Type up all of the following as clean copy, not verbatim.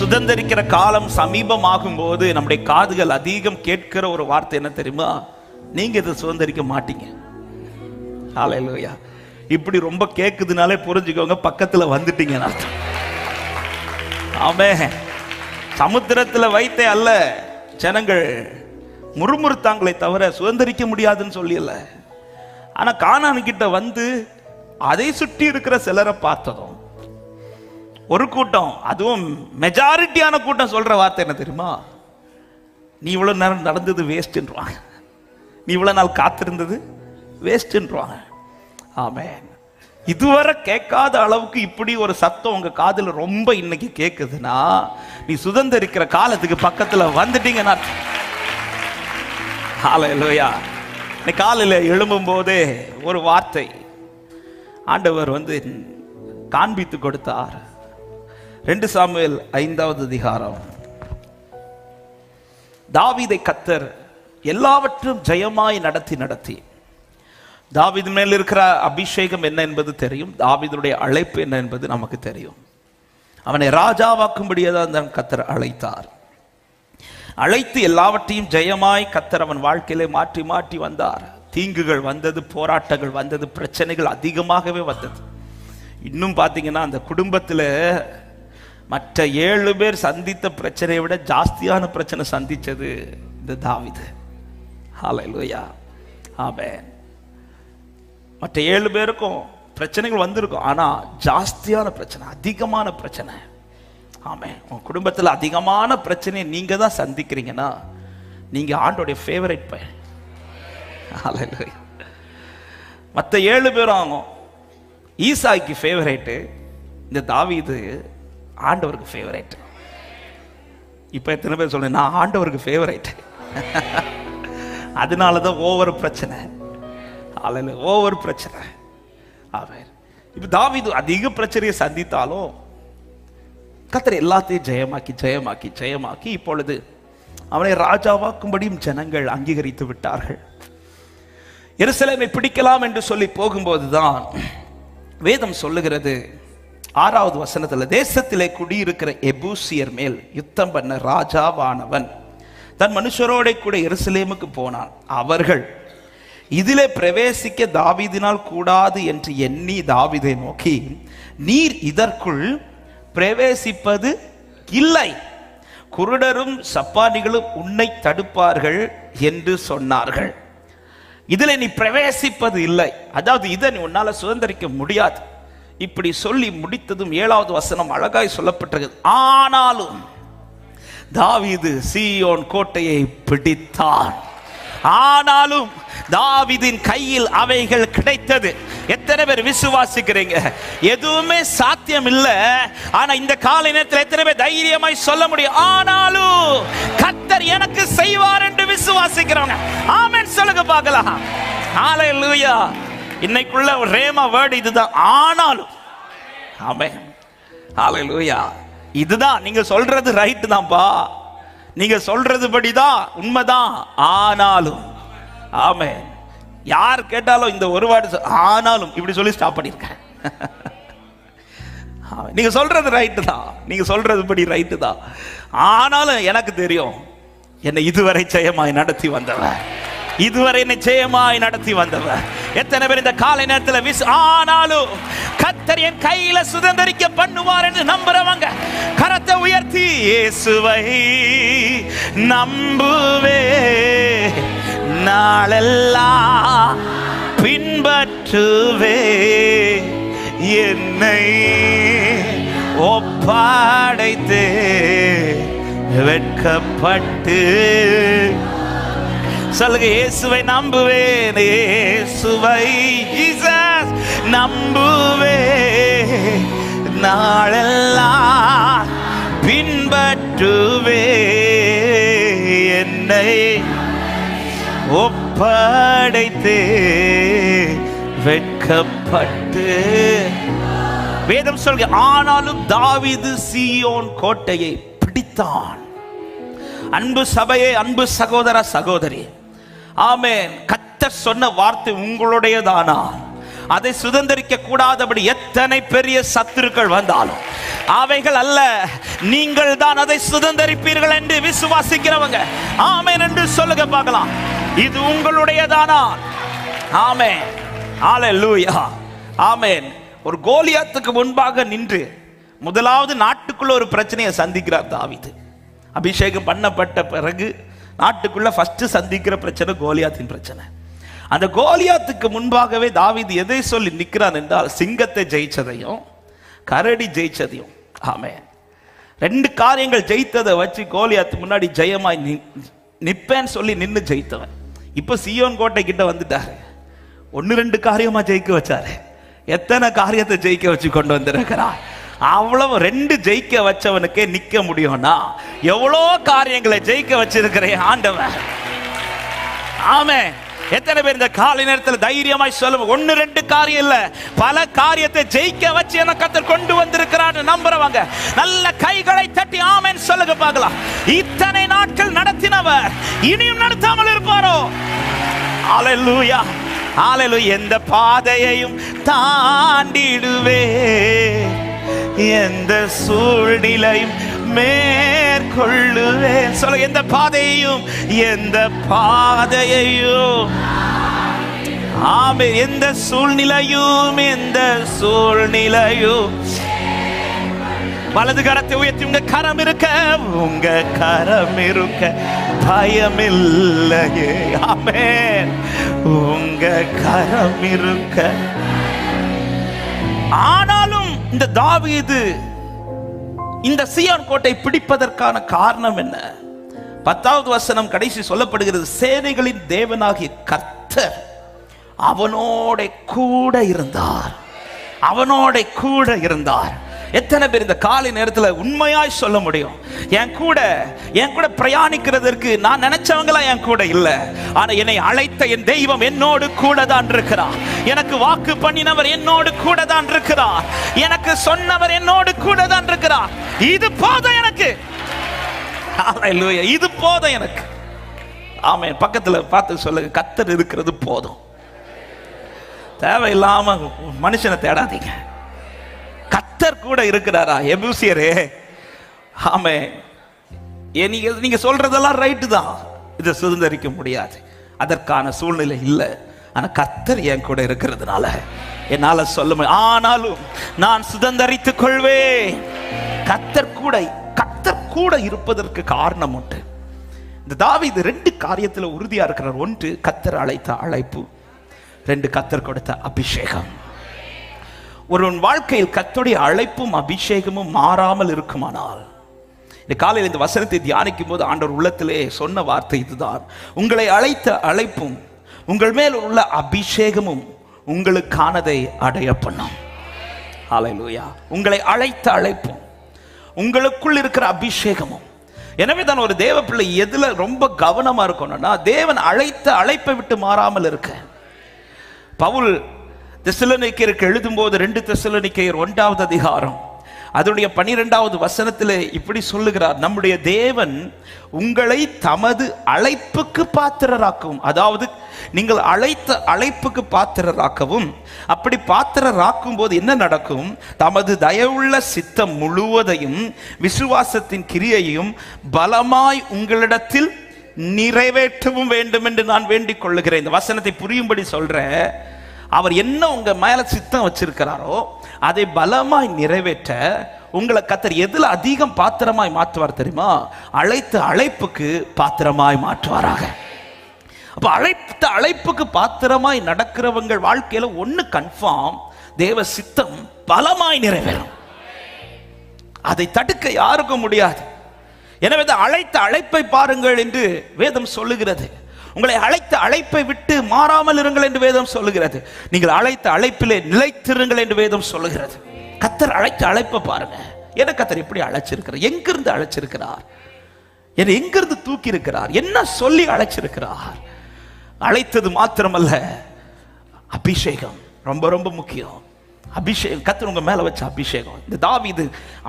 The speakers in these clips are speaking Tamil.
சுதந்திரிக்கிற காலம் சமீபமாகும் போது நம்முடைய காதுகள் அதிகம் கேட்கிற ஒரு வார்த்தை என்ன தெரியுமா? நீங்க இதை சுதந்திரிக்க மாட்டீங்க. ஹல்லேலூயா. இப்படி ரொம்ப கேக்குதுனாலே புரிஞ்சுக்கோங்க, பக்கத்துல வந்துட்டீங்க. ஆமென். சமுத்திரத்துல வைத்தே அல்ல ஜனங்கள் முறுமுறுத்தாங்களே தவிர சுதந்திரிக்க முடியாதுன்னு சொல்லல. ஆனா கானான் கிட்ட வந்து அதை சுற்றி இருக்கிற சிலரை பார்த்ததும் ஒரு கூட்டம், அதுவும் மெஜாரிட்டியான கூட்டம் சொல்ற வார்த்தை என்ன தெரியுமா? நீ இவ்வளவு நேரம் நடந்தது வேஸ்ட்ன்றாங்க, நீ இவ்வளவு நாள் காத்திருந்தது வேஸ்ட்ன்றாங்க. ஆமென். இதுவரை கேட்காத அளவுக்கு இப்படி ஒரு சத்தம் உங்க காதுல ரொம்ப இன்னைக்கு கேக்குதுன்னா நீ சுதந்திரிக்கிற காலத்துக்கு பக்கத்துல வந்துட்டீங்கன்னா. ஹல்லேலூயா. இன்னைக்கு காலையில எழும்பும் போதே ஒரு வார்த்தை ஆண்டவர் காண்பித்து கொடுத்தார். 2 சாமுவேல் 5வது அதிகாரம். தாவீதை கர்த்தர் எல்லாவற்றும் ஜெயமாய் நடத்தி தாவீது மேல் இருக்கிற அபிஷேகம் என்ன என்பது தெரியும், தாவீதுடைய அழைப்பு என்ன என்பது நமக்கு தெரியும். அவனை ராஜாவாக்கும்படியாக கர்த்தர் அழைத்தார். அழைத்து எல்லாவற்றையும் ஜெயமாய் கர்த்தர் அவன் வாழ்க்கையிலே மாற்றி மாற்றி வந்தார். தீங்குகள் வந்தது, போராட்டங்கள் வந்தது, பிரச்சனைகள் அதிகமாகவே வந்தது. இன்னும் பார்த்தீங்கன்னா அந்த குடும்பத்தில் மற்ற 7 பேர் சந்தித்த பிரச்சனையை விட ஜாஸ்தியான பிரச்சனை சந்திச்சது இந்த தாவீது. ஹல்லேலூயா. ஆமென். மற்ற 7 பேருக்கும் பிரச்சனைகள் வந்திருக்கும், ஆனா ஜாஸ்தியான பிரச்சனை, அதிகமான பிரச்சனை. ஆமென். உங்க குடும்பத்தில் அதிகமான பிரச்சனையை நீங்க தான் சந்திக்கிறீங்கன்னா நீங்க ஆண்டோடைய ஃபேவரட் பையன். ஹல்லேலூயா. மற்ற 7 பேரும் ஈசாய்க்கு ஃபேவரேட்டு, இந்த தாவீது ஆண்டவருக்கு ஃபேவரேட். இப்ப எத்தனை பேர் சொல்றேன் நான் ஆண்டவருக்கு ஃபேவரேட்? அதனாலதான் ஓவர் பிரச்சனை. ஓவர் பிரச்சனை. ஆமென். இப்ப தாவீது அதிக பிரச்சனையை சந்தித்தாலும் கர்த்தர் எல்லாத்தையும் ஜெயமாக்கி இப்பொழுது அவனை ராஜாவாக்கும்படியும் ஜனங்கள் அங்கீகரித்து விட்டார்கள். எருசலேமை பிடிக்கலாம் என்று சொல்லி போகும்போதுதான் வேதம் சொல்லுகிறது 6வது வசனத்துல, தேசத்திலே குடியிருக்கிற எபூசியர் மேல் யுத்தம் பண்ண ராஜாவானவன் தன் மனுஷரோட கூட எருசலேமுக்கு போனான். அவர்கள் இதிலே பிரவேசிக்க தாவீதினால் கூடாது என்று எண்ணி தாவீதை நோக்கி, நீர் இதற்குள் பிரவேசிப்பது இல்லை, குருடரும் சப்பானிகளும் உன்னை தடுப்பார்கள் என்று சொன்னார்கள். இதில் நீ பிரவேசிப்பது இல்லை, அதாவது இதை நீ உன்னால சுதந்திரிக்க முடியாது. இப்படி சொல்லி முடித்ததும் 7வது வசனம் அழகாய் சொல்லப்பட்டிருக்கிறது. ஆனாலும் தாவீது சீயோன் கோட்டையை பிடித்தான். ஆனாலும் தாவீதின் கையில் அவைகள் கிடைத்தது. எத்தனை பேர் விசுவாசிக்கிறீங்க? எதுவுமே சாத்தியம் இல்லை, ஆனா இந்த காலை நேரத்தில் எத்தனை பேர் தைரியமாய் சொல்ல முடியும், ஆனாலும் கர்த்தர் எனக்கு செய்வார் என்று விசுவாசிக்கிறவங்க ஆமென் சொல்லுங்க பார்க்கலாம். ஹல்லேலூயா. இன்னைக்குள்ள ரேமா வேர்ட் இதுதான், ஆனாலும். ஆமென். ஹல்லேலூயா. இதுதான் நீங்க சொல்றது ரைட் தான்ப்பா, நீங்க சொல்றது படிதான் உண்மைதான், ஆனாலும். ஆமென். யார் கேட்டாலும் இந்த ஒரு வார்த்தை ஆனாலும் இப்படி சொல்லி ஸ்டாப் பண்ணிருக்கேன். நீங்க சொல்றது ரைட்டு தான், நீங்க சொல்றது படி ரைட்டு தான், ஆனாலும் எனக்கு தெரியும் என்னை இதுவரை ஜெயமாய் நடத்தி வந்தவர், இதுவரை நிச்சயமாய் நடத்தி வந்தவர். எத்தனை பேர் இந்த காலை நேரத்தில் ஆனாலும் கர்த்தர் என் கையில சுதந்திரிக்க பண்ணுவார் என்று நம்புறவங்க கரத்தை உயர்த்தி இயேசுவை நம்புவே நாளெல்லாம் பின்பற்றுவே என்னை ஒப்படைத்தே வெட்கப்பட்டு சொல்லுங்க, இயேசுவை நம்புவேன், இயேசுவை ஜீசஸ் நம்புவே நாளெல்லாம் பின்பற்றுவே என்னை ஒப்படைத்தே வெட்கப்பட்டு. வேதம் சொல்க, ஆனாலும் தாவீது சீயோன் கோட்டையை பிடித்தான். அன்பு சபையே, அன்பு சகோதர சகோதரி, ஆமென். கர்த்தர் சொன்ன வார்த்தை உங்களுடையதானா அதை சுதந்திரிக்க கூடாதபடி எத்தனை பெரிய சத்துருக்கள் வந்தாலும், அவைகள் அல்ல, நீங்கள் தான் அதை சுதந்தரிப்பீர்கள் என்று விசுவாசிக்கிறவங்க ஆமென் என்று சொல்லுங்க பார்க்கலாம். இது உங்களுடையதானா? ஆமென், ஹல்லேலூயா, ஆமென். ஒரு கோலியாத்துக்கு முன்பாக நின்று முதலாவது நாட்டுக்குள்ள ஒரு பிரச்சனையை சந்திக்கிறார் தாவீது. அபிஷேகம் பண்ணப்பட்ட பிறகு நாட்டுக்குள்ள ஃபர்ஸ்ட் சந்திக்கிற பிரச்சனை கோலியாத்தின் பிரச்சனை. அந்த கோலியாத்துக்கு முன்பாகவே தாவீது எதை சொல்லி நிற்கிறான் என்றால், சிங்கத்தை ஜெயிச்சதையும் கரடி ஜெயிச்சதையும். ஆமென். ரெண்டு காரியங்கள் ஜெயித்ததை வச்சு கோலியாத்து முன்னாடி ஜெயமாய் நிப்பேன்னு சொல்லி நின்று ஜெயித்தவன். இப்ப சீயோன் கோட்டை கிட்ட வந்துட்டாரு. 1-2 காரியமா ஜெயிக்க வச்சாரு. எத்தனை காரியத்தை ஜெயிக்க வச்சு கொண்டு வந்திருக்கிறார். அவ்வளவு 2 ஜெயிக்க வச்சவனுக்கே நிக்க முடியும்னா எவ்வளோ காரியங்களை ஜெயிக்க வச்சிருக்கிறேன் ஆண்டவன். ஆமென். எத்தனை பேர் இந்த காலை நேரத்தில் தைரியமாய் சொல்லுங்க, 1-2 காரியம் இல்ல, பல காரியத்தை ஜெயிக்க வச்சு என்ன கர்த்தர் கொண்டு வந்திருக்கிறார் நம்புறவங்க நல்ல கைகளை தட்டி ஆமென் சொல்லுங்க பார்க்கலாம். இத்தனை நாட்கள் நடத்தினவர் இனியும் நடத்தாமல் இருப்பாரோ? ஹல்லேலூயா, ஹல்லேலூயா. எந்த பாதையையும் தாண்டிடுவே, எந்த சூழ்நிலையும் மேற்கொள்ளுவே. சொல்ல, எந்த பாதையையும், எந்த பாதையையும். ஆமென். எந்த சூழ்நிலையும், எந்த சூழ்நிலையும். வலது கரத்தை உயர்த்தி, உங்க கரம் இருக்க, உங்க கரம் இருக்க பயமில்லையே. ஆமென். உங்க கரம் இருக்க. ஆனாலும் இந்த தாவீது இந்த சீயோன் கோட்டை பிடிப்பதற்கான காரணம் என்ன? 10வது வசனம் கடைசி சொல்லப்படுகிறது, சேனைகளின் தேவனாகிய கர்த்தர் அவனோட கூட இருந்தார். அவனோட கூட இருந்தார். எத்தனை பேர் இந்த காலை நேரத்தில் உண்மையாய் சொல்ல முடியும், என் கூட பிரயாணிக்கிறதற்கு நான் நினைச்சவங்களா என் கூட இல்ல, ஆனா என்னை அழைத்த என் தெய்வம் என்னோடு கூட தான் இருக்கிறார். எனக்கு வாக்கு பண்ணினவர் என்னோடு கூட தான் இருக்கிறார். எனக்கு சொன்னவர் என்னோடு கூட தான் இருக்கிறார். இது போதும் எனக்கு. ஹல்லேலூயா, இது போதும் எனக்கு. ஆமென். பக்கத்துல பார்த்து சொல்லுங்க, கர்த்தர் இருக்கிறது போதும். தேவையில்லாம மனுஷனை தேடாதீங்க. கர்த்தர் கூட இருக்கிறாரா? எபூசியரே, ஆமென். நீங்க சொல்றதெல்லாம் ரைட்டு தான், இதை சுதந்தரிக்க முடியாது, அதற்கான சூழ்நிலை இல்லை. ஆனா கர்த்தர் என் கூட இருக்கிறதுனால என்னால சொல்ல முடியும். ஆனாலும் நான் சுதந்தரித்துக் கொள்வேன். கர்த்தர் கூட இருப்பதற்கு காரணம் உண்டு. இந்த தாவீது 2 காரியத்துல உறுதியா இருக்கிறார். 1, கர்த்தர் அழைத்த அழைப்பு. 2, கர்த்தர் கொடுத்த அபிஷேகம். ஒரு வாழ்க்கையில் கர்த்தருடைய அழைப்பும் அபிஷேகமும் மாறாமல் இருக்குமானால், இந்த காலையில் இந்த வசனத்தை தியானிக்கும் போது ஆண்டவர் உள்ளத்திலே சொன்ன வார்த்தை இதுதான், உங்களை அழைத்த அழைப்பும் உங்கள் மேல் உள்ள அபிஷேகமும் உங்களுக்கானதை அடைய பண்ணும். ஹல்லேலூயா. உங்களை அழைத்த அழைப்பும் உங்களுக்குள் இருக்கிற அபிஷேகமும். எனவே தான் ஒரு தேவ பிள்ளை எதுல ரொம்ப கவனமா இருக்கணும்னா, தேவன் அழைத்த அழைப்பை விட்டு மாறாமல் இருக்க. பவுல் தெசலோனிக்கேயருக்கு எழுதும்போது 2 தெசலோனிக்கேயர் 1வது அதிகாரம் அதனுடைய 12வது வசனத்தில் இப்படி சொல்லுகிறார், நம்முடைய தேவன் உங்களை தமது அழைப்புக்கு பாத்திரராக்கவும், அதாவது நீங்கள் அழைத்த அழைப்புக்கு பாத்திரராக்கவும், அப்படி பாத்திரராக்கும் போது என்ன நடக்கும்? தமது தயவுள்ள சித்தம் முழுவதையும் விசுவாசத்தின் கிரியையும் பலமாய் உங்களிடத்தில் நிறைவேற்றவும் வேண்டும் என்று நான் வேண்டிக் கொள்ளுகிறேன். இந்த வசனத்தை புரியும்படி சொல்றேன். அவர் என்ன உங்க மேல சித்தம் வச்சிருக்கிறாரோ அதை பலமாய் நிறைவேற்ற உங்களை கர்த்தர் எதுல அதிகம் பாத்திரமாய் மாற்றுவார் தெரியுமா? அழைத்த அழைப்புக்கு பாத்திரமாய் மாற்றுவாராக. அப்ப அழைத்த அழைப்புக்கு பாத்திரமாய் நடக்கிறவங்க வாழ்க்கையில ஒண்ணு கன்ஃபார்ம், தேவ சித்தம் பலமாய் நிறைவேறும். அதை தடுக்க யாருக்கும் முடியாது. எனவே அழைத்த அழைப்பை பாருங்கள் என்று வேதம் சொல்லுகிறது. உங்களை அழைத்த அழைப்பை விட்டு மாறாமல் இருங்கள் என்று வேதம் சொல்லுகிறது. நீங்கள் அழைத்த அழைப்பிலே நிலைத்திருங்கள் என்று வேதம் சொல்லுகிறது. கர்த்தர் அழைத்த அழைப்பை பாருங்க. என்ன கர்த்தர் எப்படி அழைச்சிருக்கிறார்? எங்கிருந்து அழைச்சிருக்கிறார்? என்னை எங்கிருந்து தூக்கி இருக்கிறார்? என்ன சொல்லி அழைச்சிருக்கிறார்? அழைத்தது மாத்திரமல்ல, அபிஷேகம் ரொம்ப ரொம்ப முக்கியம். அபிஷேகம், கர்த்தர் உங்க மேல வச்ச அபிஷேகம். இந்த தாவீது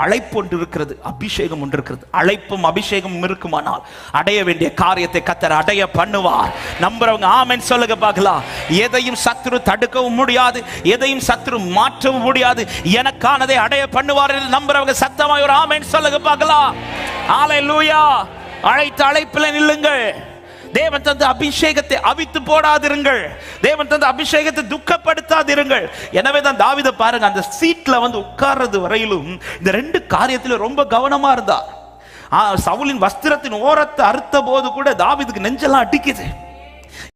அழைப்பு ஒன்று இருக்கிறது, அபிஷேகம் ஒன்று இருக்கிறது. அழைப்பும் அபிஷேகமும் இருக்குமானால் அடைய வேண்டிய காரியத்தை கர்த்தர் அடைய பண்ணுவார். நம்புறவங்க ஆமென் சொல்லுங்க பார்க்கலாம். எதையும் சத்துரு தடுக்கவும் முடியாது, எதையும் சத்துரு மாற்றவும் முடியாது. எனக்கானதை அடைய பண்ணுவார் என்று நம்புறவங்க சத்தமாய் ஒரு ஆமென் சொல்லுங்க பார்க்கலாம். ஹல்லேலூயா. அழைத்த அழைப்பில் நில்லுங்கள். தேவன் தந்த அபிஷேகத்தை அவித்து போடாதிருங்கள். தேவன் தந்த அபிஷேகத்தை துக்கப்படுத்தாதிருங்கள். எனவே தான் தாவீதை பாருங்க, அந்த சீட்ல உட்கார்றது வரையிலும் இந்த ரெண்டு காரியத்துல ரொம்ப கவனமா இருந்தார். சவுலின் வஸ்திரத்தின் ஓரத்தை அறுத்த போது கூட தாவீதுக்கு நெஞ்செல்லாம் அடிக்குது.